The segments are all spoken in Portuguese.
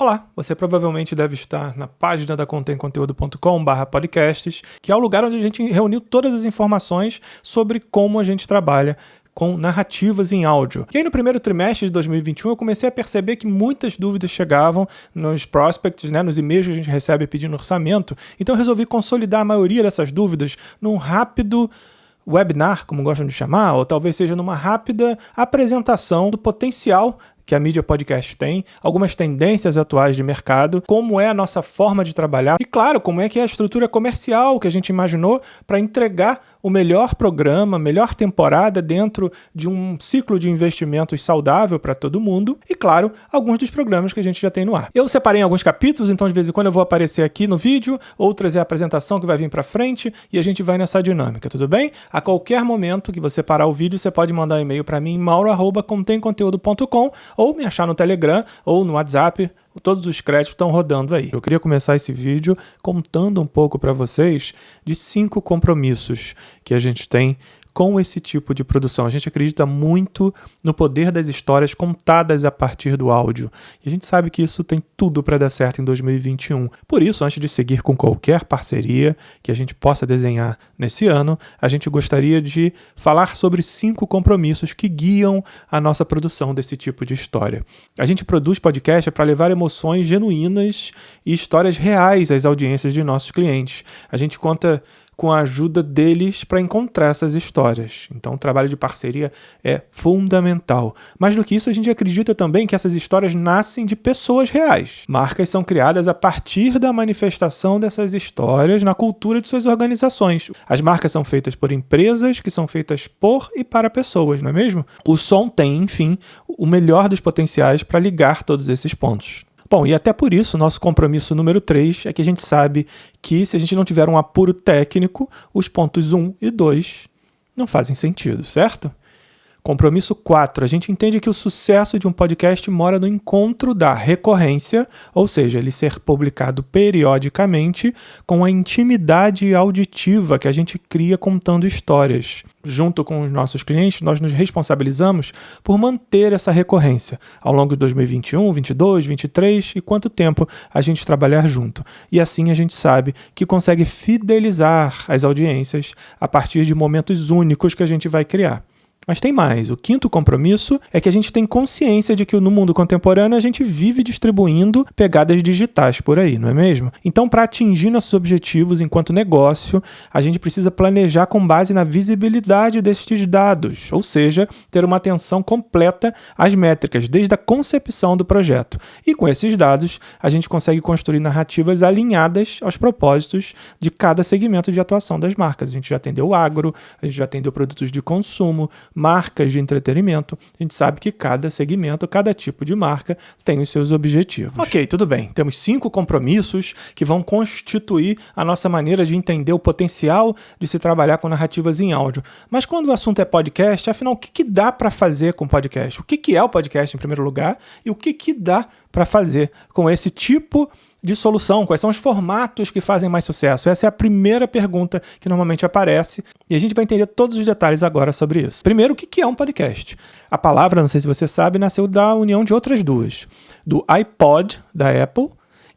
Olá, você provavelmente deve estar na página da contemconteúdo.com/podcasts, que é o lugar onde a gente reuniu todas as informações sobre como a gente trabalha com narrativas em áudio. E aí no primeiro trimestre de 2021 eu comecei a perceber que muitas dúvidas chegavam nos prospects, nos e-mails que a gente recebe pedindo orçamento. Então eu resolvi consolidar a maioria dessas dúvidas num rápido webinar, como gostam de chamar, ou talvez seja numa rápida apresentação do potencial que a mídia podcast tem, algumas tendências atuais de mercado, como é a nossa forma de trabalhar e, claro, como é que é a estrutura comercial que a gente imaginou para entregar o melhor programa, melhor temporada dentro de um ciclo de investimentos saudável para todo mundo e, claro, alguns dos programas que a gente já tem no ar. Eu separei em alguns capítulos, então de vez em quando eu vou aparecer aqui no vídeo, outras é a apresentação que vai vir para frente e a gente vai nessa dinâmica, tudo bem? A qualquer momento que você parar o vídeo, você pode mandar um e-mail para mim, mauro@contemconteúdo.com, ou me achar no Telegram ou no WhatsApp. Todos os créditos estão rodando aí. Eu queria começar esse vídeo contando um pouco para vocês de 5 compromissos que a gente tem com esse tipo de produção. A gente acredita muito no poder das histórias contadas a partir do áudio. E a gente sabe que isso tem tudo para dar certo em 2021. Por isso, antes de seguir com qualquer parceria que a gente possa desenhar nesse ano, a gente gostaria de falar sobre 5 compromissos que guiam a nossa produção desse tipo de história. A gente produz podcast para levar emoções genuínas e histórias reais às audiências de nossos clientes. A gente conta com a ajuda deles para encontrar essas histórias. Então, o trabalho de parceria é fundamental. Mais do que isso, a gente acredita também que essas histórias nascem de pessoas reais. Marcas são criadas a partir da manifestação dessas histórias na cultura de suas organizações. As marcas são feitas por empresas que são feitas por e para pessoas, não é mesmo? O som tem, enfim, o melhor dos potenciais para ligar todos esses pontos. Bom, e até por isso, nosso compromisso número 3 é que a gente sabe que se a gente não tiver um apuro técnico, os pontos 1 e 2 não fazem sentido, certo? Compromisso 4. A gente entende que o sucesso de um podcast mora no encontro da recorrência, ou seja, ele ser publicado periodicamente, com a intimidade auditiva que a gente cria contando histórias. Junto com os nossos clientes, nós nos responsabilizamos por manter essa recorrência ao longo de 2021, 2022, 2023 e quanto tempo a gente trabalhar junto. E assim a gente sabe que consegue fidelizar as audiências a partir de momentos únicos que a gente vai criar. Mas tem mais. O 5º compromisso é que a gente tem consciência de que no mundo contemporâneo a gente vive distribuindo pegadas digitais por aí, não é mesmo? Então, para atingir nossos objetivos enquanto negócio, a gente precisa planejar com base na visibilidade destes dados, ou seja, ter uma atenção completa às métricas, desde a concepção do projeto. E com esses dados, a gente consegue construir narrativas alinhadas aos propósitos de cada segmento de atuação das marcas. A gente já atendeu o agro, a gente já atendeu produtos de consumo, marcas de entretenimento. A gente sabe que cada segmento, cada tipo de marca tem os seus objetivos. Ok, tudo bem. Temos 5 compromissos que vão constituir a nossa maneira de entender o potencial de se trabalhar com narrativas em áudio. Mas quando o assunto é podcast, afinal, o que dá para fazer com podcast? O que é o podcast, em primeiro lugar? E o que dá para fazer com esse tipo de solução? Quais são os formatos que fazem mais sucesso? Essa é a primeira pergunta que normalmente aparece e a gente vai entender todos os detalhes agora sobre isso. Primeiro, o que é um podcast? A palavra, não sei se você sabe, nasceu da união de outras duas. Do iPod, da Apple,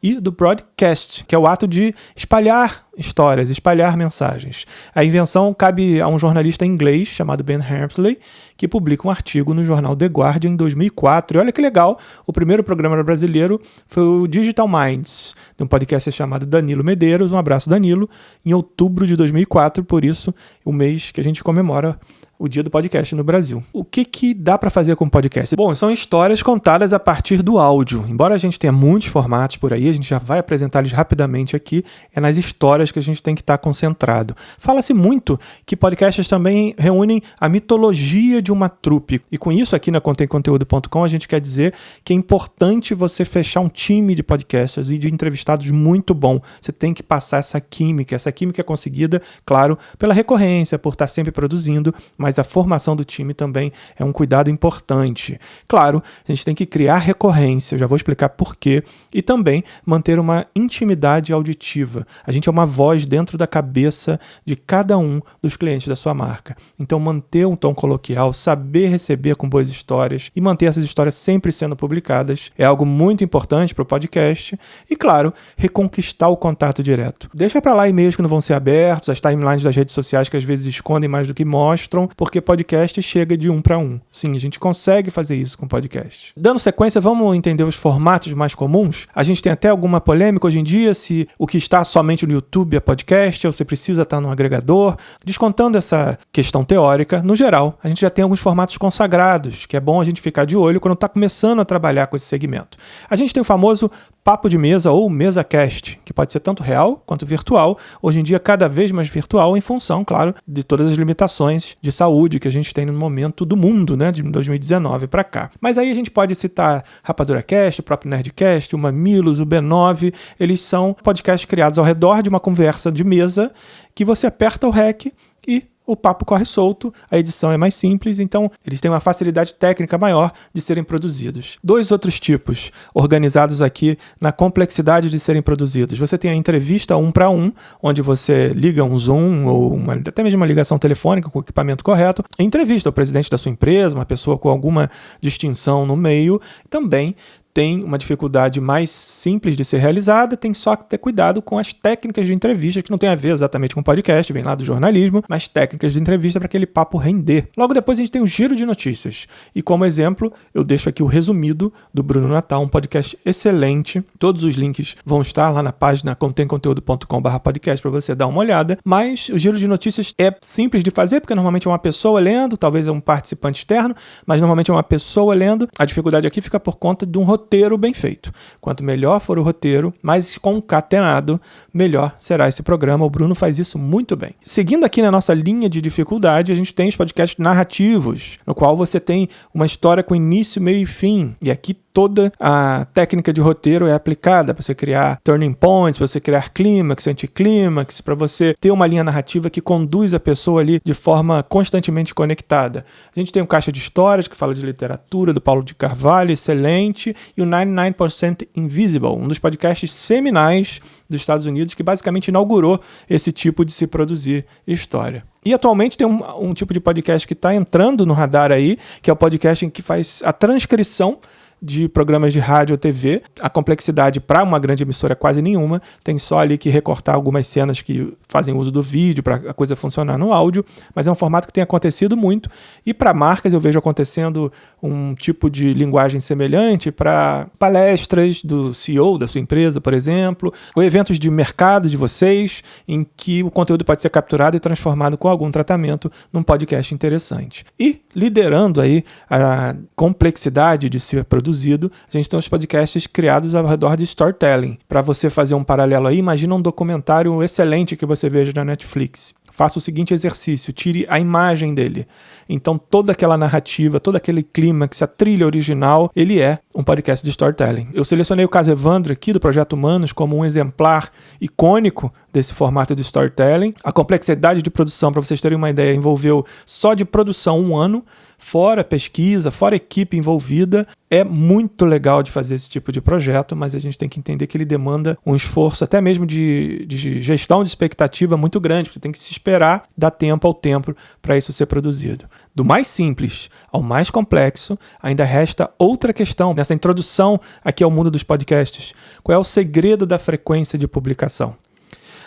e do broadcast, que é o ato de espalhar histórias, espalhar mensagens. A invenção cabe a um jornalista inglês chamado Ben Harmsley, que publica um artigo no jornal The Guardian em 2004. E olha que legal, o primeiro programa brasileiro foi o Digital Minds, de um podcast chamado Danilo Medeiros, um abraço Danilo, em outubro de 2004, por isso o mês que a gente comemora o dia do podcast no Brasil. O que dá para fazer com podcast? Bom, são histórias contadas a partir do áudio. Embora a gente tenha muitos formatos por aí, a gente já vai apresentar eles rapidamente aqui, é nas histórias que a gente tem que estar concentrado. Fala-se muito que podcasts também reúnem a mitologia de uma trupe. E com isso, aqui na contemconteúdo.com, a gente quer dizer que é importante você fechar um time de podcasters e de entrevistados muito bom. Você tem que passar essa química. Essa química é conseguida, claro, pela recorrência, por estar sempre produzindo, mas a formação do time também é um cuidado importante. Claro, a gente tem que criar recorrência, eu já vou explicar por quê, e também manter uma intimidade auditiva. A gente é uma voz dentro da cabeça de cada um dos clientes da sua marca. Então, manter um tom coloquial, saber receber com boas histórias e manter essas histórias sempre sendo publicadas é algo muito importante para o podcast. E, claro, reconquistar o contato direto. Deixa para lá e-mails que não vão ser abertos, as timelines das redes sociais que às vezes escondem mais do que mostram, porque podcast chega de 1 para 1. Sim, a gente consegue fazer isso com podcast. Dando sequência, vamos entender os formatos mais comuns. A gente tem até alguma polêmica hoje em dia se o que está somente no YouTube é podcast ou você precisa estar no agregador. Descontando essa questão teórica, no geral, a gente já tem alguns formatos consagrados, que é bom a gente ficar de olho quando está começando a trabalhar com esse segmento. A gente tem o famoso papo de mesa ou mesa-cast, que pode ser tanto real quanto virtual, hoje em dia cada vez mais virtual em função, claro, de todas as limitações de saúde que a gente tem no momento do mundo, né, de 2019 para cá. Mas aí a gente pode citar Rapadura Cast, o próprio Nerdcast, o Mamilos, o B9, eles são podcasts criados ao redor de uma conversa de mesa que você aperta o REC e o papo corre solto, a edição é mais simples, então eles têm uma facilidade técnica maior de serem produzidos. 2 outros tipos, organizados aqui na complexidade de serem produzidos. Você tem a entrevista 1 para 1, onde você liga um Zoom ou até mesmo uma ligação telefônica com o equipamento correto, entrevista o presidente da sua empresa, uma pessoa com alguma distinção no meio, também tem uma dificuldade mais simples de ser realizada, tem só que ter cuidado com as técnicas de entrevista, que não tem a ver exatamente com podcast, vem lá do jornalismo, mas técnicas de entrevista para aquele papo render. Logo depois a gente tem o Giro de Notícias. E como exemplo, eu deixo aqui o resumido do Bruno Natal, um podcast excelente. Todos os links vão estar lá na página contemconteúdo.com/podcast para você dar uma olhada. Mas o Giro de Notícias é simples de fazer, porque normalmente é uma pessoa lendo, talvez é um participante externo, mas normalmente é uma pessoa lendo. A dificuldade aqui fica por conta de um roteiro bem feito. Quanto melhor for o roteiro, mais concatenado, melhor será esse programa. O Bruno faz isso muito bem. Seguindo aqui na nossa linha de dificuldade, a gente tem os podcasts narrativos, no qual você tem uma história com início, meio e fim. E aqui toda a técnica de roteiro é aplicada para você criar turning points, para você criar clímax, anticlímax, para você ter uma linha narrativa que conduz a pessoa ali de forma constantemente conectada. A gente tem o Caixa de Histórias, que fala de literatura, do Paulo de Carvalho, excelente, e o 99% Invisible, um dos podcasts seminais dos Estados Unidos, que basicamente inaugurou esse tipo de se produzir história. E atualmente tem um tipo de podcast que está entrando no radar aí, que é o podcast em que faz a transcrição de programas de rádio ou TV. A complexidade para uma grande emissora é quase nenhuma, tem só ali que recortar algumas cenas que fazem uso do vídeo para a coisa funcionar no áudio, mas é um formato que tem acontecido muito, e para marcas eu vejo acontecendo um tipo de linguagem semelhante para palestras do CEO da sua empresa, por exemplo, ou eventos de mercado de vocês, em que o conteúdo pode ser capturado e transformado com algum tratamento num podcast interessante. E liderando aí a complexidade de ser produzido, a gente tem os podcasts criados ao redor de storytelling. Para você fazer um paralelo aí, imagina um documentário excelente que você veja na Netflix. Faça o seguinte exercício, tire a imagem dele. Então toda aquela narrativa, todo aquele clímax, a trilha original, ele é um podcast de storytelling. Eu selecionei o caso Evandro aqui do Projeto Humanos como um exemplar icônico desse formato de storytelling. A complexidade de produção, para vocês terem uma ideia, envolveu só de produção 1 ano, fora pesquisa, fora equipe envolvida. É muito legal de fazer esse tipo de projeto, mas a gente tem que entender que ele demanda um esforço até mesmo de gestão de expectativa muito grande. Você tem que se esperar, dar tempo ao tempo para isso ser produzido. Do mais simples ao mais complexo, ainda resta outra questão nessa introdução aqui ao mundo dos podcasts. Qual é o segredo da frequência de publicação?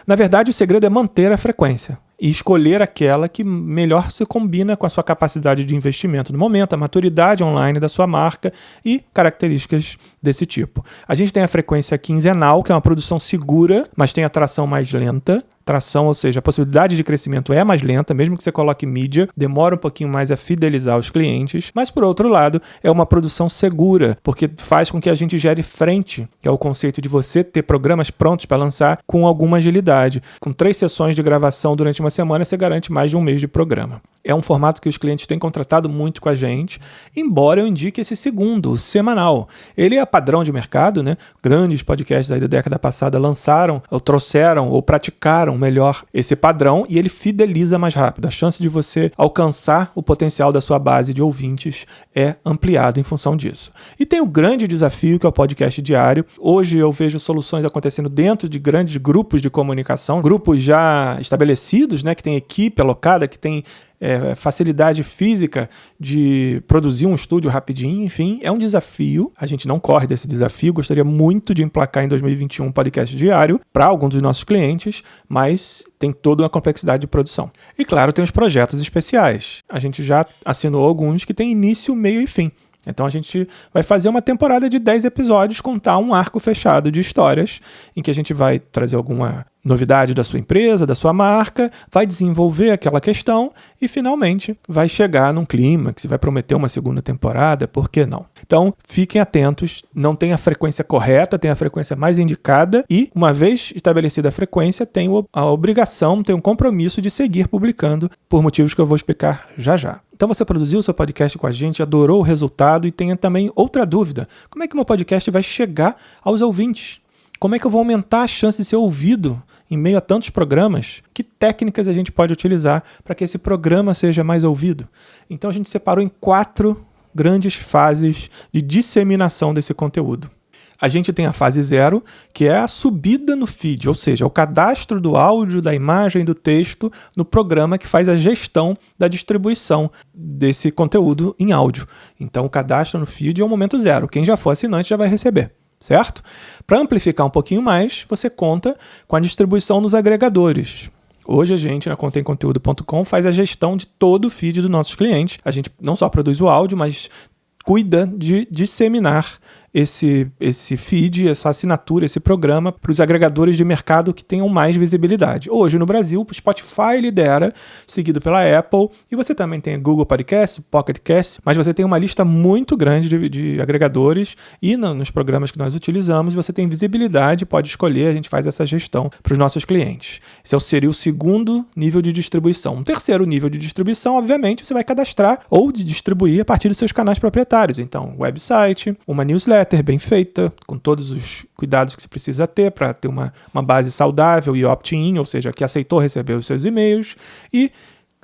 Na verdade, o segredo é manter a frequência e escolher aquela que melhor se combina com a sua capacidade de investimento no momento, a maturidade online da sua marca e características desse tipo. A gente tem a frequência quinzenal, que é uma produção segura, mas tem a tração mais lenta. Tração, ou seja, a possibilidade de crescimento é mais lenta, mesmo que você coloque mídia, demora um pouquinho mais a fidelizar os clientes, mas por outro lado, é uma produção segura, porque faz com que a gente gere frente, que é o conceito de você ter programas prontos para lançar com alguma agilidade. Com 3 sessões de gravação durante uma semana, você garante mais de 1 mês de programa. É um formato que os clientes têm contratado muito com a gente, embora eu indique esse segundo, o semanal. Ele é padrão de mercado, né? Grandes podcasts aí da década passada lançaram, ou trouxeram, ou praticaram melhor esse padrão, e ele fideliza mais rápido. A chance de você alcançar o potencial da sua base de ouvintes é ampliado em função disso. E tem o grande desafio que é o podcast diário. Hoje eu vejo soluções acontecendo dentro de grandes grupos de comunicação, grupos já estabelecidos, né? Que tem equipe alocada, que tem facilidade física de produzir um estúdio rapidinho, enfim, é um desafio. A gente não corre desse desafio, gostaria muito de emplacar em 2021 um podcast diário para alguns dos nossos clientes, mas tem toda uma complexidade de produção. E claro, tem os projetos especiais. A gente já assinou alguns que tem início, meio e fim. Então a gente vai fazer uma temporada de 10 episódios, contar um arco fechado de histórias, em que a gente vai trazer alguma novidade da sua empresa, da sua marca, vai desenvolver aquela questão e finalmente vai chegar num clímax, vai prometer uma segunda temporada, por que não? Então fiquem atentos, não tem a frequência correta, tem a frequência mais indicada e, uma vez estabelecida a frequência, tem a obrigação, tem um compromisso de seguir publicando por motivos que eu vou explicar já já. Então você produziu o seu podcast com a gente, adorou o resultado e tem também outra dúvida. Como é que o meu podcast vai chegar aos ouvintes? Como é que eu vou aumentar a chance de ser ouvido em meio a tantos programas? Que técnicas a gente pode utilizar para que esse programa seja mais ouvido? Então a gente separou em 4 grandes fases de disseminação desse conteúdo. A gente tem a fase 0, que é a subida no feed, ou seja, o cadastro do áudio, da imagem, do texto no programa que faz a gestão da distribuição desse conteúdo em áudio. Então o cadastro no feed é o momento 0. Quem já for assinante já vai receber, certo? Para amplificar um pouquinho mais, você conta com a distribuição nos agregadores. Hoje a gente, na contemconteúdo.com, faz a gestão de todo o feed dos nossos clientes. A gente não só produz o áudio, mas cuida de disseminar esse feed, essa assinatura, esse programa para os agregadores de mercado que tenham mais visibilidade. Hoje no Brasil, o Spotify lidera, seguido pela Apple, e você também tem Google Podcast, Pocket Cast, mas você tem uma lista muito grande de agregadores e nos programas que nós utilizamos você tem visibilidade, pode escolher, a gente faz essa gestão para os nossos clientes. Esse seria o segundo nível de distribuição. Um terceiro nível de distribuição, obviamente, você vai cadastrar ou de distribuir a partir dos seus canais proprietários. Então, website, uma newsletter bem feita, com todos os cuidados que você precisa ter para ter uma base saudável e opt-in, ou seja, que aceitou receber os seus e-mails, e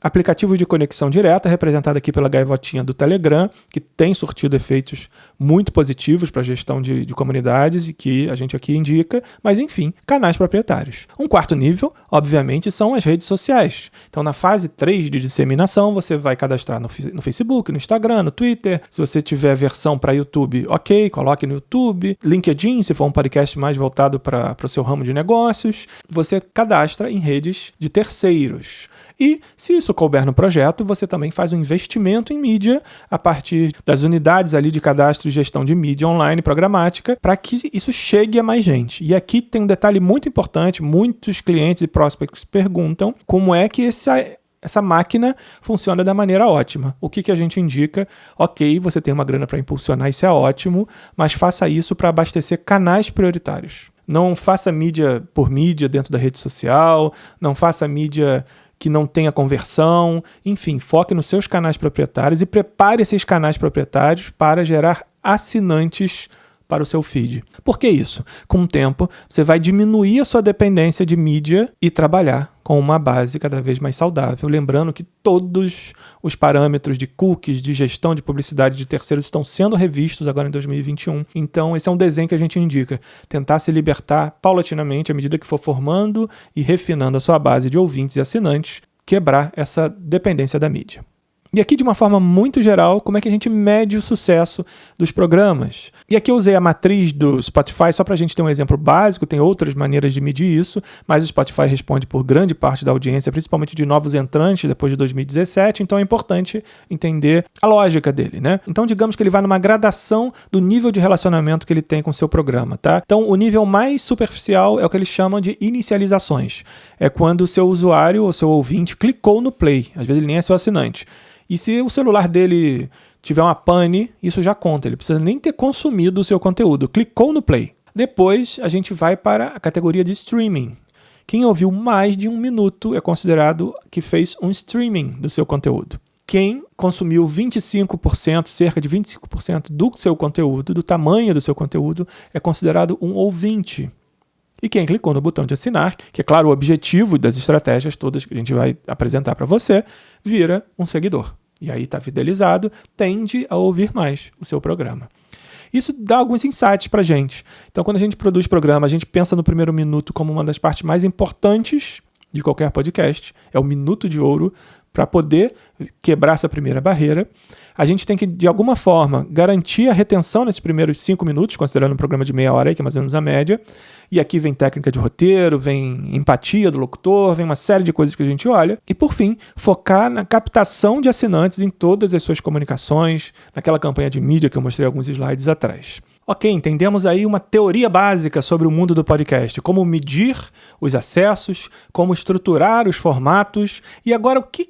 aplicativo de conexão direta, representado aqui pela gaivotinha do Telegram, que tem surtido efeitos muito positivos para a gestão de comunidades e que a gente aqui indica, mas enfim, canais proprietários. Um quarto nível, obviamente, são as redes sociais. Então, na fase 3 de disseminação, você vai cadastrar no Facebook, no Instagram, no Twitter. Se você tiver versão para YouTube, ok, coloque no YouTube. LinkedIn, se for um podcast mais voltado para o seu ramo de negócios. Você cadastra em redes de terceiros. E, se isso couber no projeto, você também faz um investimento em mídia a partir das unidades ali de cadastro e gestão de mídia online programática para que isso chegue a mais gente. E aqui tem um detalhe muito importante, muitos clientes e prospects perguntam como é que essa máquina funciona da maneira ótima. O que a gente indica? Ok, você tem uma grana para impulsionar, isso é ótimo, mas faça isso para abastecer canais prioritários. Não faça mídia por mídia dentro da rede social, não faça mídia que não tenha conversão, enfim, foque nos seus canais proprietários e prepare esses canais proprietários para gerar assinantes para o seu feed. Por que isso? Com o tempo, você vai diminuir a sua dependência de mídia e trabalhar com uma base cada vez mais saudável. Lembrando que todos os parâmetros de cookies, de gestão de publicidade de terceiros estão sendo revistos agora em 2021. Então, esse é um desenho que a gente indica. Tentar se libertar paulatinamente à medida que for formando e refinando a sua base de ouvintes e assinantes, quebrar essa dependência da mídia. E aqui, de uma forma muito geral, como é que a gente mede o sucesso dos programas? E aqui eu usei a matriz do Spotify só para a gente ter um exemplo básico, tem outras maneiras de medir isso, mas o Spotify responde por grande parte da audiência, principalmente de novos entrantes depois de 2017, então é importante entender a lógica dele, né? Então, digamos que ele vai numa gradação do nível de relacionamento que ele tem com o seu programa, tá? Então, o nível mais superficial é o que eles chamam de inicializações. É quando o seu usuário ou seu ouvinte clicou no play, às vezes ele nem é seu assinante. E se o celular dele tiver uma pane, isso já conta. Ele precisa nem ter consumido o seu conteúdo. Clicou no play. Depois, a gente vai para a categoria de streaming, Quem ouviu mais de 1 minuto é considerado que fez um streaming do seu conteúdo. Quem consumiu 25%, cerca de 25% do seu conteúdo, do tamanho do seu conteúdo, é considerado um ouvinte. E quem clicou no botão de assinar, que é claro o objetivo das estratégias todas que a gente vai apresentar para você, vira um seguidor. E aí está fidelizado, tende a ouvir mais o seu programa. Isso dá alguns insights para a gente. Então, quando a gente produz programa, a gente pensa no primeiro minuto como uma das partes mais importantes de qualquer podcast. É o minuto de ouro para poder quebrar essa primeira barreira. A gente tem que, de alguma forma, garantir a retenção nesses primeiros 5 minutos, considerando um programa de meia hora, que é mais ou menos a média. E aqui vem técnica de roteiro, vem empatia do locutor, vem uma série de coisas que a gente olha. E, por fim, focar na captação de assinantes em todas as suas comunicações, naquela campanha de mídia que eu mostrei alguns slides atrás. Ok, entendemos aí uma teoria básica sobre o mundo do podcast, como medir os acessos, como estruturar os formatos, e agora o que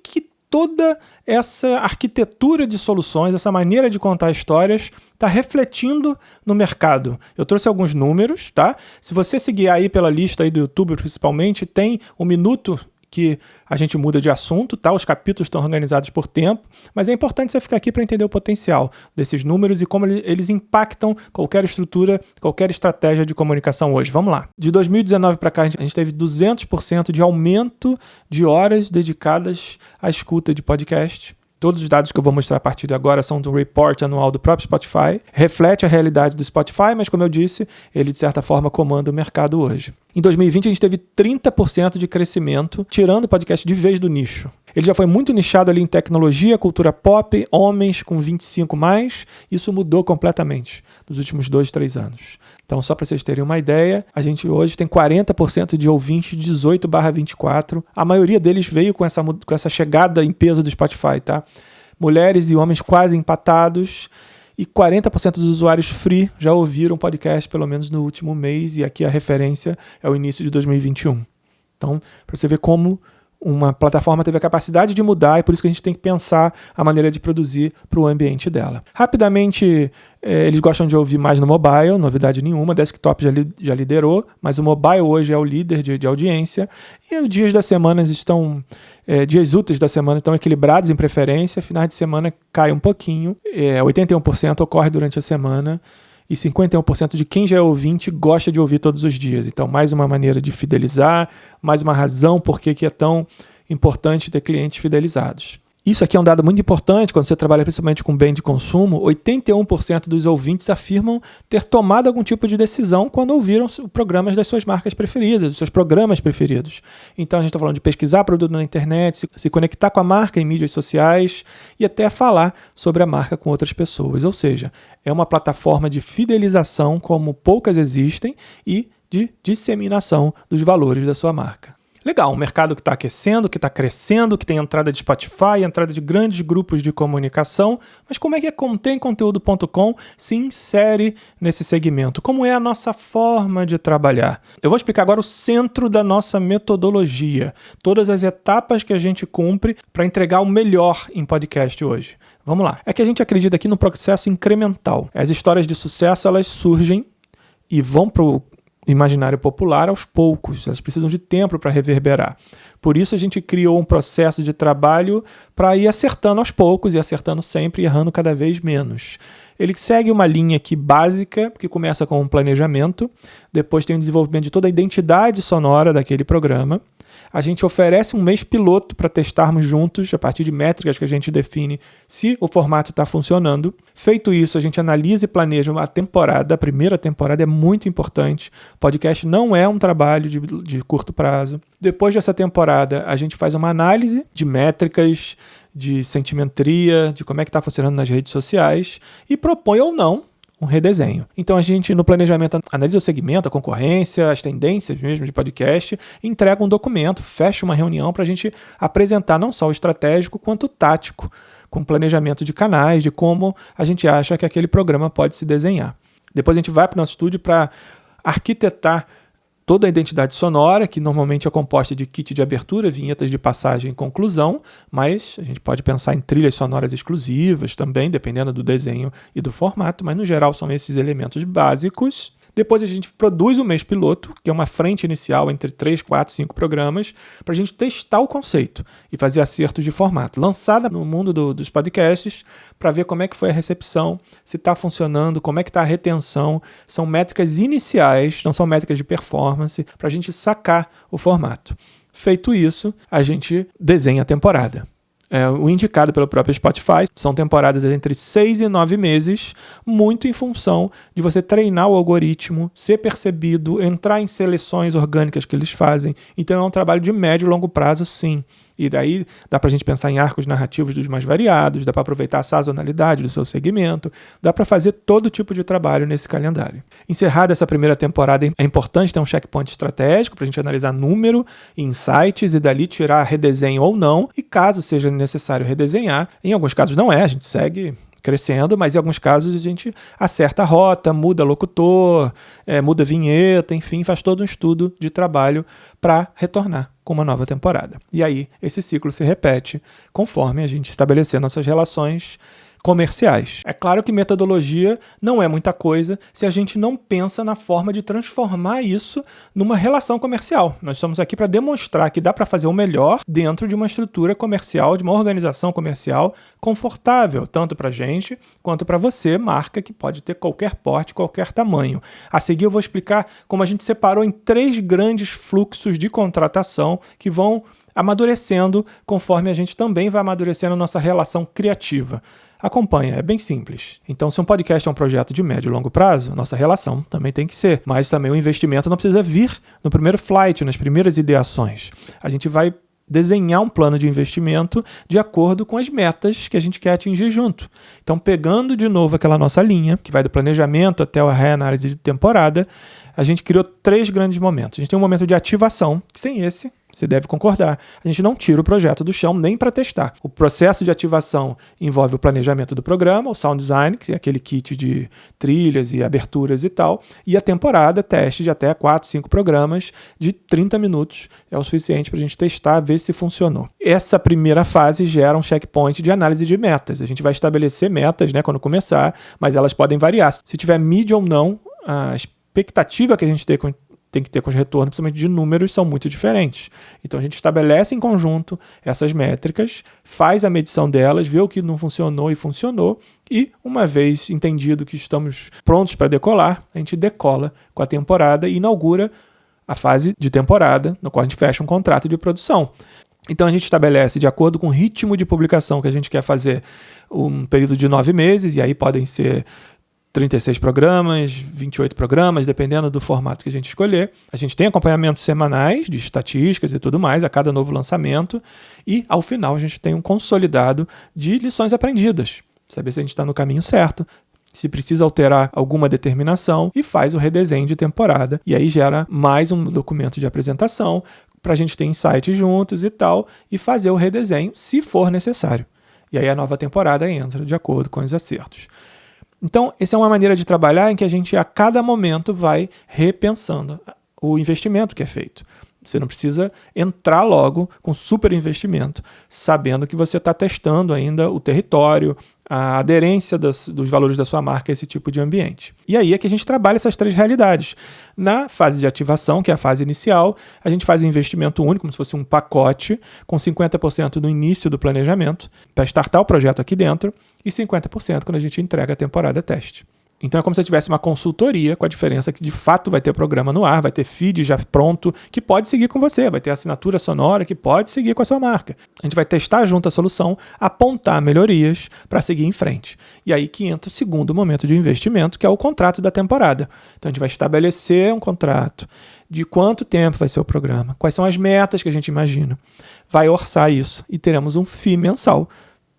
toda essa arquitetura de soluções, essa maneira de contar histórias, está refletindo no mercado. Eu trouxe alguns números, tá? Se você seguir aí pela lista aí do YouTube, principalmente, tem um minuto que a gente muda de assunto, tá? Os capítulos estão organizados por tempo, mas é importante você ficar aqui para entender o potencial desses números e como eles impactam qualquer estrutura, qualquer estratégia de comunicação hoje. Vamos lá. De 2019 para cá, a gente teve 200% de aumento de horas dedicadas à escuta de podcast. Todos os dados que eu vou mostrar a partir de agora são do report anual do próprio Spotify. Reflete a realidade do Spotify, mas como eu disse, ele de certa forma comanda o mercado hoje. Em 2020 a gente teve 30% de crescimento, tirando o podcast de vez do nicho. Ele já foi muito nichado ali em tecnologia, cultura pop, homens com 25+, isso mudou completamente nos últimos 2-3 anos. Então, só para vocês terem uma ideia, a gente hoje tem 40% de ouvintes 18/24. A maioria deles veio com essa chegada em peso do Spotify, tá? Mulheres e homens quase empatados. E 40% dos usuários free já ouviram podcast pelo menos no último mês. E aqui a referência é o início de 2021. Então, para você ver como uma plataforma teve a capacidade de mudar e por isso que a gente tem que pensar a maneira de produzir para o ambiente dela. Rapidamente, eles gostam de ouvir mais no mobile, novidade nenhuma, desktop já liderou, mas o mobile hoje é o líder de audiência e os dias dias úteis da semana estão equilibrados em preferência, finais de semana cai um pouquinho, 81% ocorre durante a semana, e 51% de quem já é ouvinte gosta de ouvir todos os dias. Então, mais uma maneira de fidelizar, mais uma razão por que é tão importante ter clientes fidelizados. Isso aqui é um dado muito importante quando você trabalha principalmente com bem de consumo. 81% dos ouvintes afirmam ter tomado algum tipo de decisão quando ouviram programas das suas marcas preferidas, dos seus programas preferidos. Então a gente está falando de pesquisar produto na internet, se conectar com a marca em mídias sociais e até falar sobre a marca com outras pessoas. Ou seja, é uma plataforma de fidelização como poucas existem e de disseminação dos valores da sua marca. Legal, um mercado que está aquecendo, que está crescendo, que tem entrada de Spotify, entrada de grandes grupos de comunicação, mas como é que a ContemConteúdo.com se insere nesse segmento? Como é a nossa forma de trabalhar? Eu vou explicar agora o centro da nossa metodologia, todas as etapas que a gente cumpre para entregar o melhor em podcast hoje. Vamos lá. É que a gente acredita aqui no processo incremental. As histórias de sucesso, elas surgem e vão para o imaginário popular aos poucos, elas precisam de tempo para reverberar. Por isso a gente criou um processo de trabalho para ir acertando aos poucos e acertando sempre e errando cada vez menos. Ele segue uma linha aqui básica, que começa com um planejamento, depois tem o desenvolvimento de toda a identidade sonora daquele programa. A gente oferece um mês piloto para testarmos juntos, a partir de métricas que a gente define se o formato está funcionando. Feito isso, a gente analisa e planeja uma temporada. A primeira temporada é muito importante. Podcast não é um trabalho de curto prazo. Depois dessa temporada, a gente faz uma análise de métricas, de sentimetria, de como é que está funcionando nas redes sociais e propõe ou não um redesenho. Então a gente, no planejamento, analisa o segmento, a concorrência, as tendências mesmo de podcast, entrega um documento, fecha uma reunião para a gente apresentar não só o estratégico quanto o tático, com planejamento de canais, de como a gente acha que aquele programa pode se desenhar. Depois a gente vai para o nosso estúdio para arquitetar toda a identidade sonora, que normalmente é composta de kit de abertura, vinhetas de passagem e conclusão, mas a gente pode pensar em trilhas sonoras exclusivas também, dependendo do desenho e do formato, mas no geral são esses elementos básicos. Depois a gente produz o mês piloto, que é uma frente inicial entre 3, 4, 5 programas, para a gente testar o conceito e fazer acertos de formato. Lançada no mundo dos podcasts, para ver como é que foi a recepção, se está funcionando, como é que está a retenção. São métricas iniciais, não são métricas de performance, para a gente sacar o formato. Feito isso, a gente desenha a temporada. O indicado pelo próprio Spotify são temporadas entre 6 e 9 meses, muito em função de você treinar o algoritmo, ser percebido, entrar em seleções orgânicas que eles fazem. Então é um trabalho de médio e longo prazo, sim. E daí dá pra gente pensar em arcos narrativos dos mais variados, dá para aproveitar a sazonalidade do seu segmento, dá para fazer todo tipo de trabalho nesse calendário. Encerrada essa primeira temporada, é importante ter um checkpoint estratégico para a gente analisar número, insights e dali tirar redesenho ou não, e caso seja necessário redesenhar, em alguns casos não é, a gente segue crescendo, mas em alguns casos a gente acerta a rota, muda locutor, muda vinheta, enfim, faz todo um estudo de trabalho para retornar com uma nova temporada. E aí esse ciclo se repete conforme a gente estabelecer nossas relações comerciais. É claro que metodologia não é muita coisa se a gente não pensa na forma de transformar isso numa relação comercial. Nós estamos aqui para demonstrar que dá para fazer o melhor dentro de uma estrutura comercial, de uma organização comercial confortável, tanto para a gente quanto para você, marca que pode ter qualquer porte, qualquer tamanho. A seguir eu vou explicar como a gente separou em 3 grandes fluxos de contratação que vão amadurecendo conforme a gente também vai amadurecendo a nossa relação criativa. Acompanha, é bem simples. Então, se um podcast é um projeto de médio e longo prazo, nossa relação também tem que ser. Mas também o investimento não precisa vir no primeiro flight, nas primeiras ideações. A gente vai desenhar um plano de investimento de acordo com as metas que a gente quer atingir junto. Então, pegando de novo aquela nossa linha, que vai do planejamento até a reanálise de temporada, a gente criou 3 grandes momentos. A gente tem um momento de ativação, que sem esse, você deve concordar, a gente não tira o projeto do chão nem para testar. O processo de ativação envolve o planejamento do programa, o sound design, que é aquele kit de trilhas e aberturas e tal, e a temporada, teste de até 4, 5 programas de 30 minutos é o suficiente para a gente testar, ver se funcionou. Essa primeira fase gera um checkpoint de análise de metas. A gente vai estabelecer metas, quando começar, mas elas podem variar. Se tiver mídia ou não, a expectativa que a gente tem que ter com os retornos, principalmente de números, são muito diferentes. Então a gente estabelece em conjunto essas métricas, faz a medição delas, vê o que não funcionou e funcionou, e uma vez entendido que estamos prontos para decolar, a gente decola com a temporada e inaugura a fase de temporada, no qual a gente fecha um contrato de produção. Então a gente estabelece, de acordo com o ritmo de publicação que a gente quer fazer, um período de 9 meses, e aí podem ser 36 programas, 28 programas, dependendo do formato que a gente escolher. A gente tem acompanhamentos semanais de estatísticas e tudo mais a cada novo lançamento e, ao final, a gente tem um consolidado de lições aprendidas. Saber se a gente está no caminho certo, se precisa alterar alguma determinação e faz o redesenho de temporada. E aí gera mais um documento de apresentação para a gente ter insights juntos e tal e fazer o redesenho se for necessário. E aí a nova temporada entra de acordo com os acertos. Então, essa é uma maneira de trabalhar em que a gente, a cada momento, vai repensando o investimento que é feito. Você não precisa entrar logo com super investimento, sabendo que você está testando ainda o território, a aderência dos valores da sua marca a esse tipo de ambiente. E aí é que a gente trabalha essas 3 realidades. Na fase de ativação, que é a fase inicial, a gente faz um investimento único, como se fosse um pacote, com 50% no início do planejamento, para startar o projeto aqui dentro, e 50% quando a gente entrega a temporada teste. Então é como se tivesse uma consultoria, com a diferença que de fato vai ter programa no ar, vai ter feed já pronto, que pode seguir com você, vai ter assinatura sonora que pode seguir com a sua marca. A gente vai testar junto a solução, apontar melhorias para seguir em frente. E aí que entra o segundo momento de investimento, que é o contrato da temporada. Então a gente vai estabelecer um contrato de quanto tempo vai ser o programa, quais são as metas que a gente imagina, vai orçar isso e teremos um FII mensal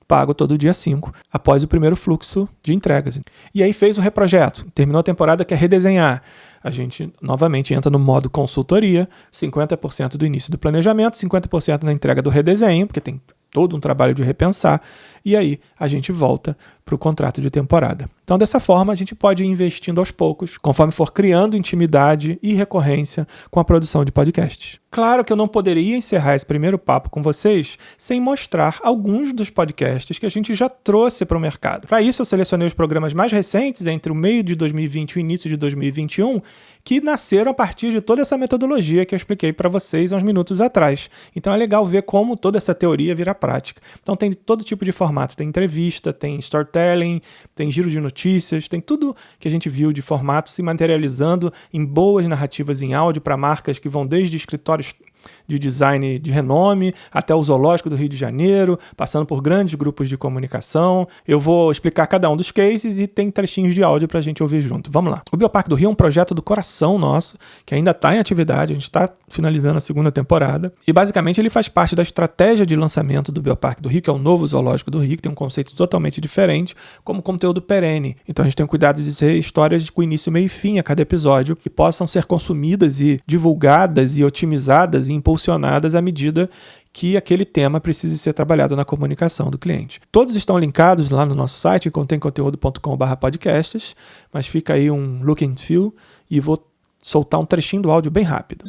pago todo dia 5, após o primeiro fluxo de entregas. E aí fez o reprojeto, terminou a temporada, quer redesenhar. A gente novamente entra no modo consultoria, 50% do início do planejamento, 50% na entrega do redesenho, porque tem todo um trabalho de repensar, e aí a gente volta para o contrato de temporada. Então, dessa forma, a gente pode ir investindo aos poucos, conforme for criando intimidade e recorrência com a produção de podcasts. Claro que eu não poderia encerrar esse primeiro papo com vocês sem mostrar alguns dos podcasts que a gente já trouxe para o mercado. Para isso, eu selecionei os programas mais recentes, entre o meio de 2020 e o início de 2021, que nasceram a partir de toda essa metodologia que eu expliquei para vocês há uns minutos atrás. Então é legal ver como toda essa teoria vira prática. Então tem todo tipo de formato, tem entrevista, tem storytelling, tem giro de notícias, tem tudo que a gente viu de formato se materializando em boas narrativas em áudio para marcas que vão desde escritórios de design de renome, até o Zoológico do Rio de Janeiro, passando por grandes grupos de comunicação. Eu vou explicar cada um dos cases e tem trechinhos de áudio pra gente ouvir junto. Vamos lá. O Bioparque do Rio é um projeto do coração nosso, que ainda está em atividade, a gente está finalizando a segunda temporada, e basicamente ele faz parte da estratégia de lançamento do Bioparque do Rio, que é o novo Zoológico do Rio, que tem um conceito totalmente diferente, como conteúdo perene. Então a gente tem o cuidado de ser histórias com início, meio e fim a cada episódio, que possam ser consumidas e divulgadas e otimizadas e impulsionadas à medida que aquele tema precise ser trabalhado na comunicação do cliente. Todos estão linkados lá no nosso site, contemconteúdo.com/podcasts, mas fica aí um look and feel e vou soltar um trechinho do áudio bem rápido.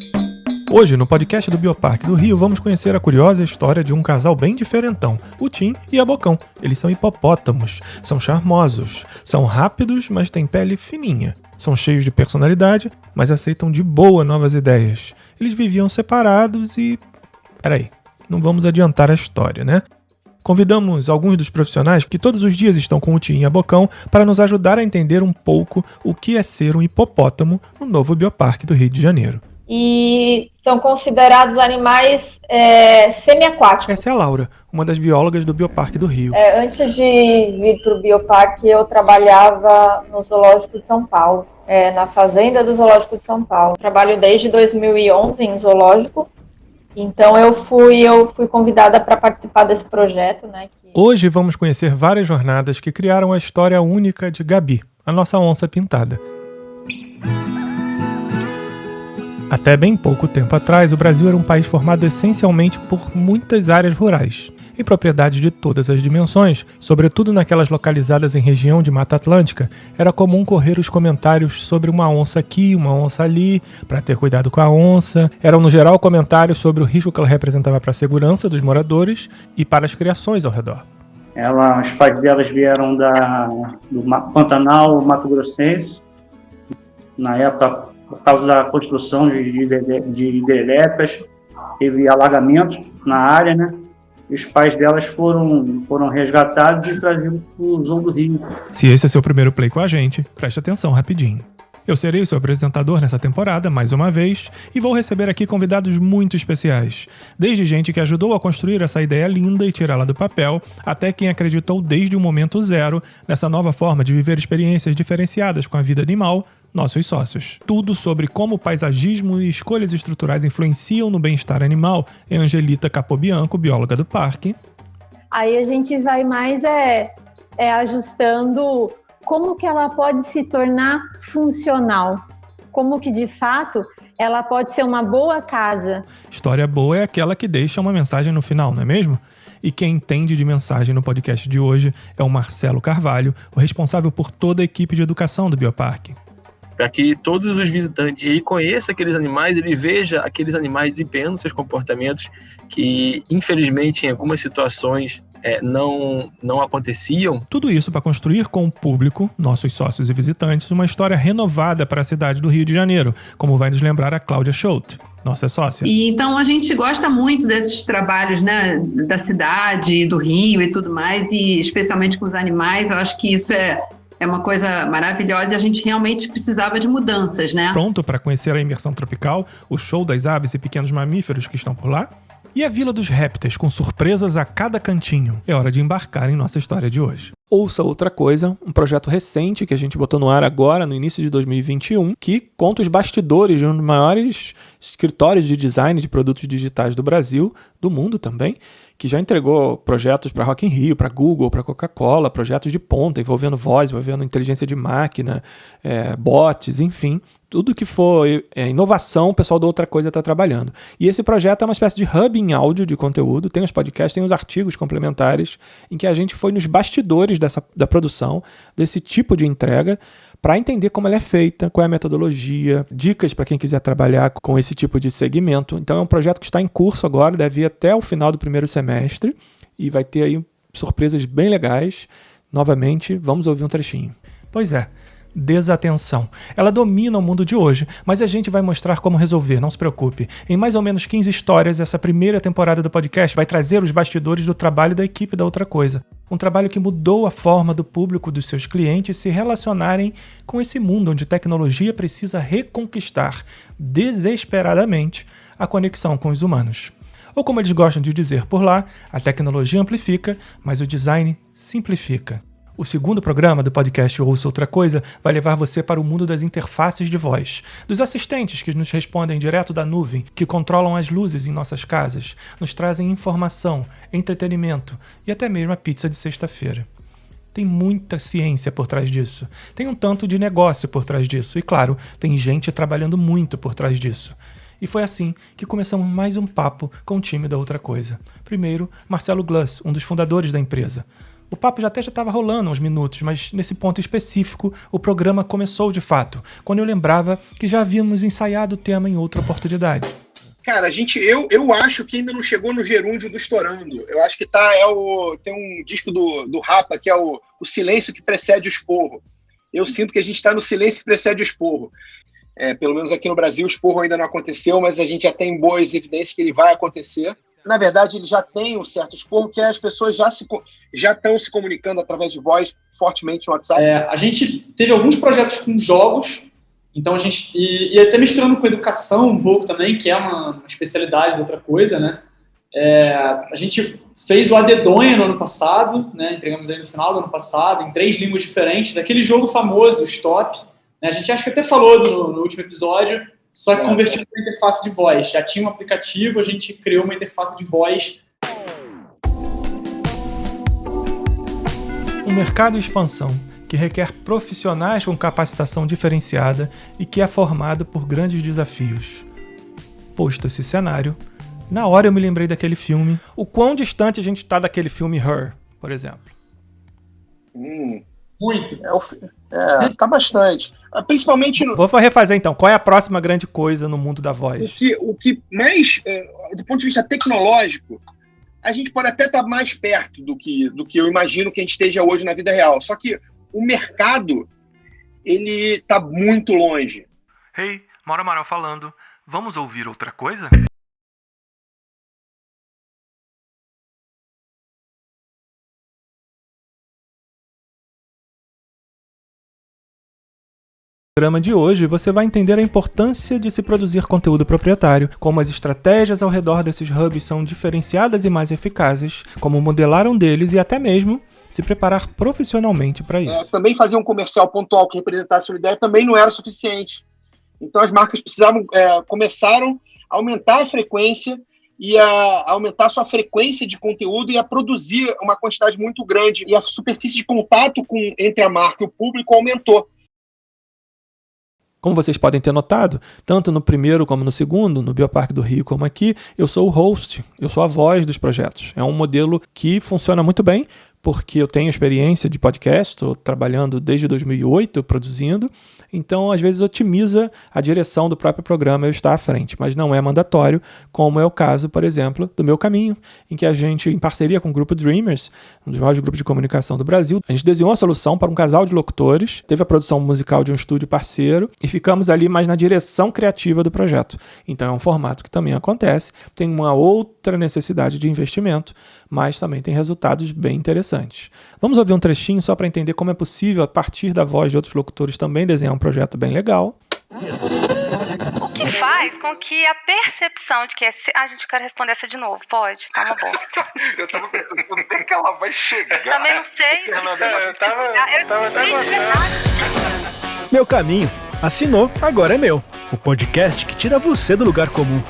Hoje, no podcast do Bioparque do Rio, vamos conhecer a curiosa história de um casal bem diferentão, o Tim e a Bocão. Eles são hipopótamos, são charmosos, são rápidos, mas têm pele fininha. São cheios de personalidade, mas aceitam de boa novas ideias. Eles viviam separados e... Peraí, não vamos adiantar a história, né? Convidamos alguns dos profissionais que todos os dias estão com o Tim e a Bocão para nos ajudar a entender um pouco o que é ser um hipopótamo no novo Bioparque do Rio de Janeiro. E são considerados animais semiaquáticos. Essa é a Laura, uma das biólogas do Bioparque do Rio. Antes de vir para o Bioparque, eu trabalhava no Zoológico de São Paulo, na fazenda do Zoológico de São Paulo. Trabalho desde 2011 em zoológico, então eu fui convidada para participar desse projeto, né? Hoje vamos conhecer várias jornadas que criaram a história única de Gabi, a nossa onça pintada. Até bem pouco tempo atrás, o Brasil era um país formado essencialmente por muitas áreas rurais, em propriedades de todas as dimensões, sobretudo naquelas localizadas em região de Mata Atlântica. Era comum correr os comentários sobre uma onça aqui, uma onça ali, para ter cuidado com a onça. Eram, no geral, comentários sobre o risco que ela representava para a segurança dos moradores e para as criações ao redor. Os pais delas vieram do Pantanal Mato Grossense, na época, por causa da construção de hidrelétricas, teve alagamento na área, né? E os pais delas foram resgatados e trazidos para o Zoo do Rio. Se esse é seu primeiro play com a gente, preste atenção rapidinho. Eu serei o seu apresentador nessa temporada, mais uma vez, e vou receber aqui convidados muito especiais. Desde gente que ajudou a construir essa ideia linda e tirá-la do papel, até quem acreditou desde o momento zero nessa nova forma de viver experiências diferenciadas com a vida animal, nossos sócios. Tudo sobre como o paisagismo e escolhas estruturais influenciam no bem-estar animal é Angelita Capobianco, bióloga do parque. Aí a gente vai mais ajustando como que ela pode se tornar funcional, como que de fato ela pode ser uma boa casa. História boa é aquela que deixa uma mensagem no final, não é mesmo? E quem entende de mensagem no podcast de hoje é o Marcelo Carvalho, o responsável por toda a equipe de educação do Bioparque. Para que todos os visitantes conheçam aqueles animais, ele veja aqueles animais desempenhando seus comportamentos que, infelizmente, em algumas situações não aconteciam. Tudo isso para construir com o público, nossos sócios e visitantes, uma história renovada para a cidade do Rio de Janeiro, como vai nos lembrar a Cláudia Schultz, nossa sócia. E então a gente gosta muito desses trabalhos, né, da cidade, do Rio e tudo mais, e especialmente com os animais. Eu acho que isso é uma coisa maravilhosa e a gente realmente precisava de mudanças, né? Pronto para conhecer a imersão tropical, o show das aves e pequenos mamíferos que estão por lá? E a Vila dos Répteis, com surpresas a cada cantinho? É hora de embarcar em nossa história de hoje. Ouça Outra Coisa, um projeto recente que a gente botou no ar agora, no início de 2021, que conta os bastidores de um dos maiores escritórios de design de produtos digitais do Brasil, do mundo também, que já entregou projetos para Rock in Rio, para Google, para Coca-Cola, projetos de ponta, envolvendo voz, envolvendo inteligência de máquina, bots, enfim. Tudo que for inovação, o pessoal da Outra Coisa está trabalhando. E esse projeto é uma espécie de hub em áudio de conteúdo. Tem os podcasts, tem os artigos complementares, em que a gente foi nos bastidores da produção, desse tipo de entrega, para entender como ela é feita, qual é a metodologia, dicas para quem quiser trabalhar com esse tipo de segmento. Então é um projeto que está em curso agora, deve ir até o final do primeiro semestre, e vai ter aí surpresas bem legais. Novamente, vamos ouvir um trechinho. Pois é. Desatenção. Ela domina o mundo de hoje, mas a gente vai mostrar como resolver, não se preocupe. Em mais ou menos 15 histórias, essa primeira temporada do podcast vai trazer os bastidores do trabalho da equipe da Outra Coisa. Um trabalho que mudou a forma do público dos seus clientes se relacionarem com esse mundo onde tecnologia precisa reconquistar desesperadamente a conexão com os humanos. Ou como eles gostam de dizer por lá, a tecnologia amplifica, mas o design simplifica. O segundo programa do podcast Ouça Outra Coisa vai levar você para o mundo das interfaces de voz, dos assistentes que nos respondem direto da nuvem, que controlam as luzes em nossas casas, nos trazem informação, entretenimento e até mesmo a pizza de sexta-feira. Tem muita ciência por trás disso, tem um tanto de negócio por trás disso e, claro, tem gente trabalhando muito por trás disso. E foi assim que começamos mais um papo com o time da Outra Coisa. Primeiro, Marcelo Gluss, um dos fundadores da empresa. O papo já estava rolando uns minutos, mas nesse ponto específico o programa começou de fato, quando eu lembrava que já havíamos ensaiado o tema em outra oportunidade. Cara, eu acho que ainda não chegou no gerúndio do Estourando. Eu acho que tem um disco do Rapa, que é o Silêncio que Precede o Esporro. Eu sinto que a gente está no silêncio que precede o esporro. Pelo menos aqui no Brasil o esporro ainda não aconteceu, mas a gente já tem boas evidências que ele vai acontecer. Na verdade, ele já tem um certo esporro, que as pessoas já estão se comunicando através de voz fortemente no WhatsApp. A gente teve alguns projetos com jogos, então a gente, e até misturando com educação um pouco também, que é uma especialidade da Outra Coisa, né? A gente fez o Adedonha no ano passado, né? Entregamos aí no final do ano passado, em 3 línguas diferentes, aquele jogo famoso, o Stop, né? A gente acho que até falou no último episódio, só que convertido para interface de voz. Já tinha um aplicativo, a gente criou uma interface de voz. Um mercado em expansão que requer profissionais com capacitação diferenciada e que é formado por grandes desafios. Posto esse cenário, na hora eu me lembrei daquele filme. O quão distante a gente está daquele filme Her, por exemplo? Muito. Tá bastante. Principalmente Vou refazer então. Qual é a próxima grande coisa no mundo da voz? O que mais, do ponto de vista tecnológico, a gente pode até estar mais perto do que eu imagino que a gente esteja hoje na vida real. Só que o mercado, ele está muito longe. Hey, Mauro Amaral falando. Vamos ouvir outra coisa? No programa de hoje, você vai entender a importância de se produzir conteúdo proprietário, como as estratégias ao redor desses hubs são diferenciadas e mais eficazes, como modelar um deles e até mesmo se preparar profissionalmente para isso. Também fazer um comercial pontual que representasse sua ideia também não era suficiente. Então as marcas começaram a aumentar a frequência e a aumentar a sua frequência de conteúdo e a produzir uma quantidade muito grande. E a superfície de contato entre a marca e o público aumentou. Como vocês podem ter notado, tanto no primeiro como no segundo, no Bioparque do Rio como aqui, eu sou o host, eu sou a voz dos projetos. É um modelo que funciona muito bem, porque eu tenho experiência de podcast, estou trabalhando desde 2008 produzindo, então às vezes otimiza a direção do próprio programa eu estar à frente, mas não é mandatório, como é o caso, por exemplo, do Meu Caminho, em que a gente, em parceria com o Grupo Dreamers, um dos maiores grupos de comunicação do Brasil, a gente desenhou a solução para um casal de locutores, teve a produção musical de um estúdio parceiro e ficamos ali mais na direção criativa do projeto. Então é um formato que também acontece, tem uma outra necessidade de investimento, mas também tem resultados bem interessantes. Vamos ouvir um trechinho só para entender como é possível, a partir da voz de outros locutores, também desenhar um projeto bem legal. O que faz com que a percepção de que gente, eu quero responder essa de novo. Pode, tá uma boa. Eu tava pensando, quando é que ela vai chegar? Também não sei. Eu tava até gostando. Meu Caminho. Assinou, agora é meu. O podcast que tira você do lugar comum.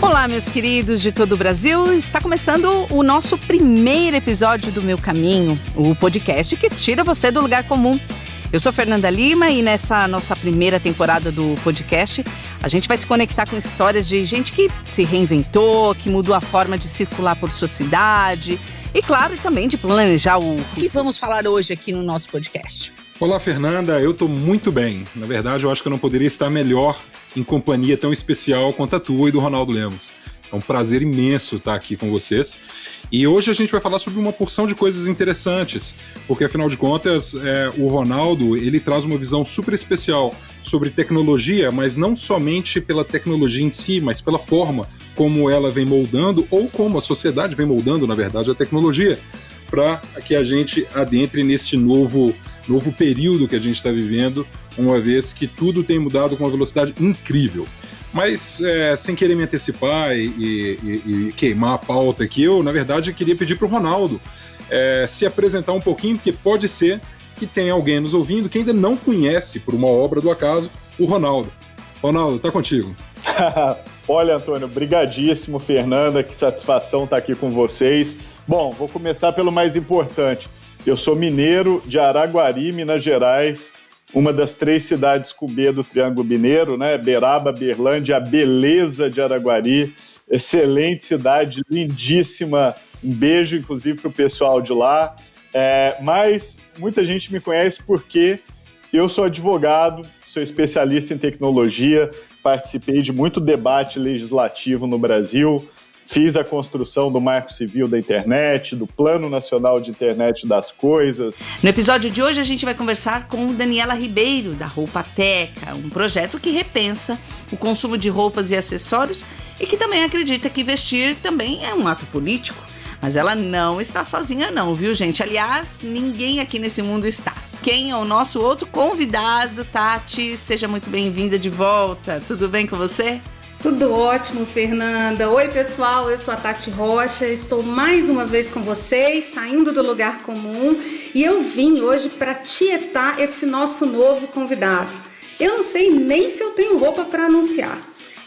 Olá, meus queridos de todo o Brasil. Está começando o nosso primeiro episódio do Meu Caminho, o podcast que tira você do lugar comum. Eu sou Fernanda Lima e nessa nossa primeira temporada do podcast, a gente vai se conectar com histórias de gente que se reinventou, que mudou a forma de circular por sua cidade e, claro, também de planejar o que vamos falar hoje aqui no nosso podcast. Olá, Fernanda, eu estou muito bem. Na verdade, eu acho que eu não poderia estar melhor em companhia tão especial quanto a tua e do Ronaldo Lemos. É um prazer imenso estar aqui com vocês. E hoje a gente vai falar sobre uma porção de coisas interessantes, porque afinal de contas, o Ronaldo, ele traz uma visão super especial sobre tecnologia, mas não somente pela tecnologia em si, mas pela forma como ela vem moldando, ou como a sociedade vem moldando, na verdade, a tecnologia, para que a gente adentre nesse novo período que a gente está vivendo, uma vez que tudo tem mudado com uma velocidade incrível. Mas, sem querer me antecipar e queimar a pauta aqui, eu, na verdade, queria pedir para o Ronaldo se apresentar um pouquinho, porque pode ser que tenha alguém nos ouvindo que ainda não conhece, por uma obra do acaso, o Ronaldo. Ronaldo, tá contigo. Olha, Antônio, brigadíssimo, Fernanda, que satisfação estar aqui com vocês. Bom, vou começar pelo mais importante. Eu sou mineiro de Araguari, Minas Gerais, uma das 3 cidades com B do Triângulo Mineiro, né? Beraba, Berlândia, a beleza de Araguari, excelente cidade, lindíssima. Um beijo, inclusive, para o pessoal de lá. Mas muita gente me conhece porque eu sou advogado, sou especialista em tecnologia, participei de muito debate legislativo no Brasil, fiz a construção do Marco Civil da Internet, do Plano Nacional de Internet das Coisas. No episódio de hoje a gente vai conversar com Daniela Ribeiro, da Roupateca, um projeto que repensa o consumo de roupas e acessórios e que também acredita que vestir também é um ato político. Mas ela não está sozinha não, viu, gente? Aliás, ninguém aqui nesse mundo está. Quem é o nosso outro convidado? Tati, seja muito bem-vinda de volta. Tudo bem com você? Tudo ótimo, Fernanda. Oi, pessoal, eu sou a Tati Rocha, estou mais uma vez com vocês, saindo do lugar comum, e eu vim hoje para tietar esse nosso novo convidado. Eu não sei nem se eu tenho roupa para anunciar.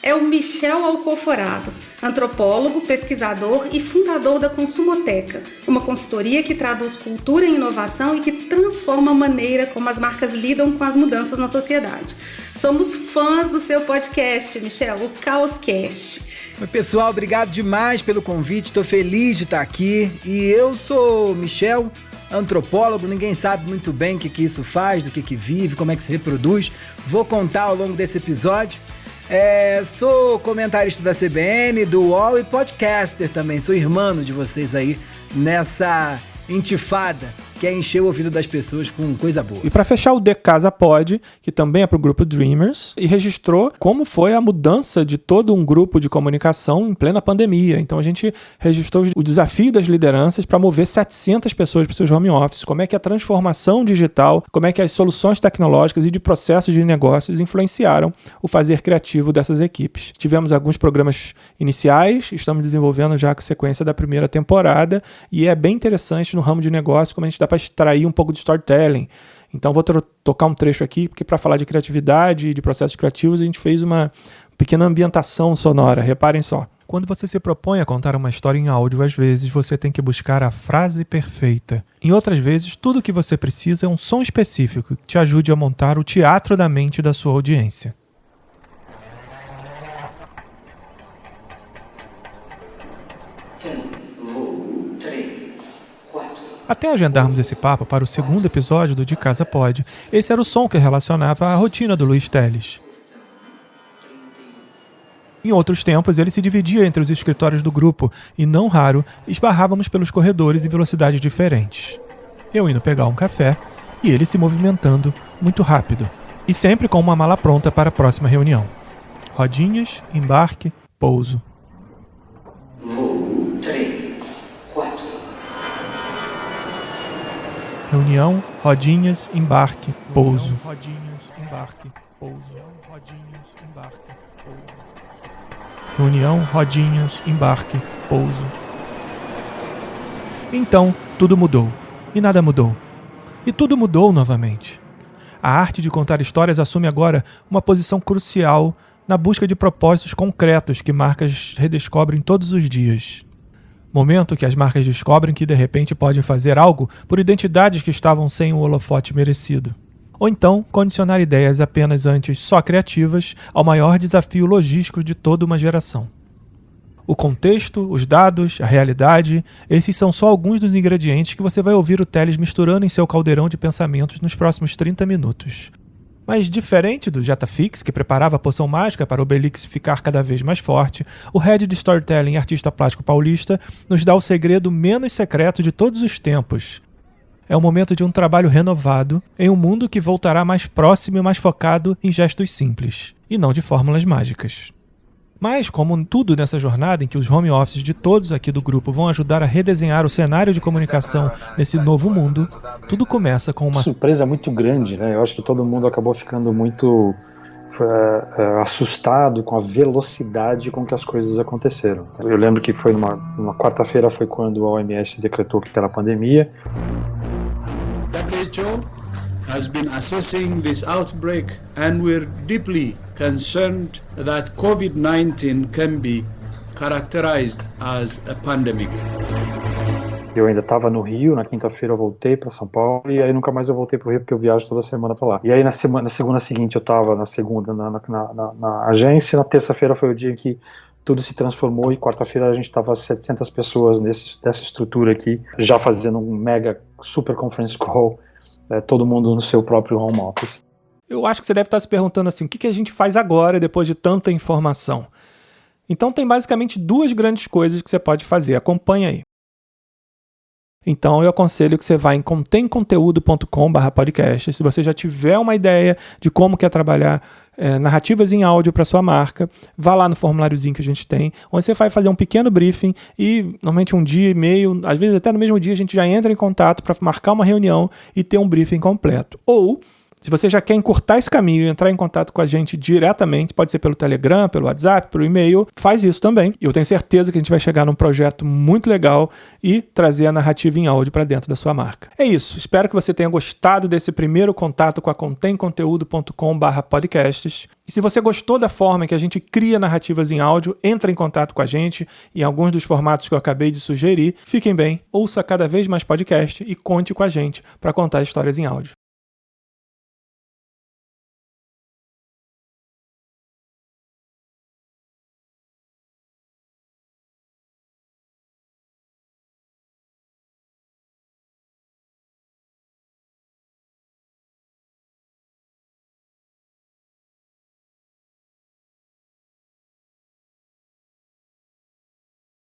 É o Michel Alcoforado, antropólogo, pesquisador e fundador da Consumoteca, uma consultoria que traduz cultura em inovação e que transforma a maneira como as marcas lidam com as mudanças na sociedade. Somos fãs do seu podcast, Michel, o Caoscast. Oi, pessoal, obrigado demais pelo convite, estou feliz de estar aqui. E eu sou Michel, antropólogo, ninguém sabe muito bem o que isso faz, do que vive, como é que se reproduz. Vou contar ao longo desse episódio. Sou comentarista da CBN, do UOL e podcaster também. Sou irmão de vocês aí nessa intifada que é encher o ouvido das pessoas com coisa boa. E para fechar, o De Casa Pod, que também é para o grupo Dreamers, e registrou como foi a mudança de todo um grupo de comunicação em plena pandemia. Então a gente registrou o desafio das lideranças para mover 700 pessoas para os seus home office. Como é que a transformação digital, como é que as soluções tecnológicas e de processos de negócios influenciaram o fazer criativo dessas equipes. Tivemos alguns programas iniciais, estamos desenvolvendo já a sequência da primeira temporada, e é bem interessante no ramo de negócio como a gente dá para extrair um pouco de storytelling. Então vou tocar um trecho aqui, porque para falar de criatividade e de processos criativos, a gente fez uma pequena ambientação sonora. Reparem só. Quando você se propõe a contar uma história em áudio, às vezes você tem que buscar a frase perfeita. Em outras vezes, tudo o que você precisa é um som específico que te ajude a montar o teatro da mente da sua audiência. Até agendarmos esse papo para o segundo episódio do De Casa Pod, esse era o som que relacionava a rotina do Luiz Teles. Em outros tempos, ele se dividia entre os escritórios do grupo e, não raro, esbarrávamos pelos corredores em velocidades diferentes. Eu indo pegar um café e ele se movimentando muito rápido, e sempre com uma mala pronta para a próxima reunião. Rodinhas, embarque, pouso. Voo 3, 4. Reunião, rodinhas, embarque, pouso. Rodinhas, embarque, pouso. Rodinhas, embarque, pouso. Reunião, rodinhas, embarque, pouso. Então, tudo mudou. E nada mudou. E tudo mudou novamente. A arte de contar histórias assume agora uma posição crucial na busca de propósitos concretos que marcas redescobrem todos os dias. Momento que as marcas descobrem que de repente podem fazer algo por identidades que estavam sem o holofote merecido. Ou então, condicionar ideias apenas antes só criativas ao maior desafio logístico de toda uma geração. O contexto, os dados, a realidade, esses são só alguns dos ingredientes que você vai ouvir o Teles misturando em seu caldeirão de pensamentos nos próximos 30 minutos. Mas diferente do Jetafix, que preparava a poção mágica para o Obelix ficar cada vez mais forte, o Head de Storytelling e artista plástico paulista nos dá o segredo menos secreto de todos os tempos. É o momento de um trabalho renovado em um mundo que voltará mais próximo e mais focado em gestos simples, e não de fórmulas mágicas. Mas, como tudo nessa jornada em que os home offices de todos aqui do grupo vão ajudar a redesenhar o cenário de comunicação nesse novo mundo, tudo começa com uma surpresa muito grande, né? Eu acho que todo mundo acabou ficando muito assustado com a velocidade com que as coisas aconteceram. Eu lembro que foi numa quarta-feira foi quando a OMS decretou que era pandemia. WHO has been assessing this outbreak and we're deeply concerned that COVID-19 can be characterized as a pandemic. Eu ainda estava no Rio, na quinta-feira eu voltei para São Paulo e aí nunca mais eu voltei para o Rio porque eu viajo toda semana para lá. E aí na segunda seguinte eu estava na segunda na agência, na terça-feira foi o dia em que tudo se transformou e quarta-feira a gente estava 700 pessoas dessa estrutura aqui, já fazendo um mega super conference call, todo mundo no seu próprio home office. Eu acho que você deve estar se perguntando assim, o que a gente faz agora depois de tanta informação? Então tem basicamente duas grandes coisas que você pode fazer, acompanha aí. Então eu aconselho que você vá em contemconteúdo.com/podcast. Se você já tiver uma ideia de como quer trabalhar narrativas em áudio para sua marca, vá lá no formuláriozinho que a gente tem, onde você vai fazer um pequeno briefing e normalmente um dia e meio, às vezes até no mesmo dia a gente já entra em contato para marcar uma reunião e ter um briefing completo. Ou se você já quer encurtar esse caminho e entrar em contato com a gente diretamente, pode ser pelo Telegram, pelo WhatsApp, pelo e-mail, faz isso também. E eu tenho certeza que a gente vai chegar num projeto muito legal e trazer a narrativa em áudio para dentro da sua marca. É isso. Espero que você tenha gostado desse primeiro contato com a contemconteúdo.com/podcasts. E se você gostou da forma que a gente cria narrativas em áudio, entra em contato com a gente em alguns dos formatos que eu acabei de sugerir. Fiquem bem, ouça cada vez mais podcast e conte com a gente para contar histórias em áudio.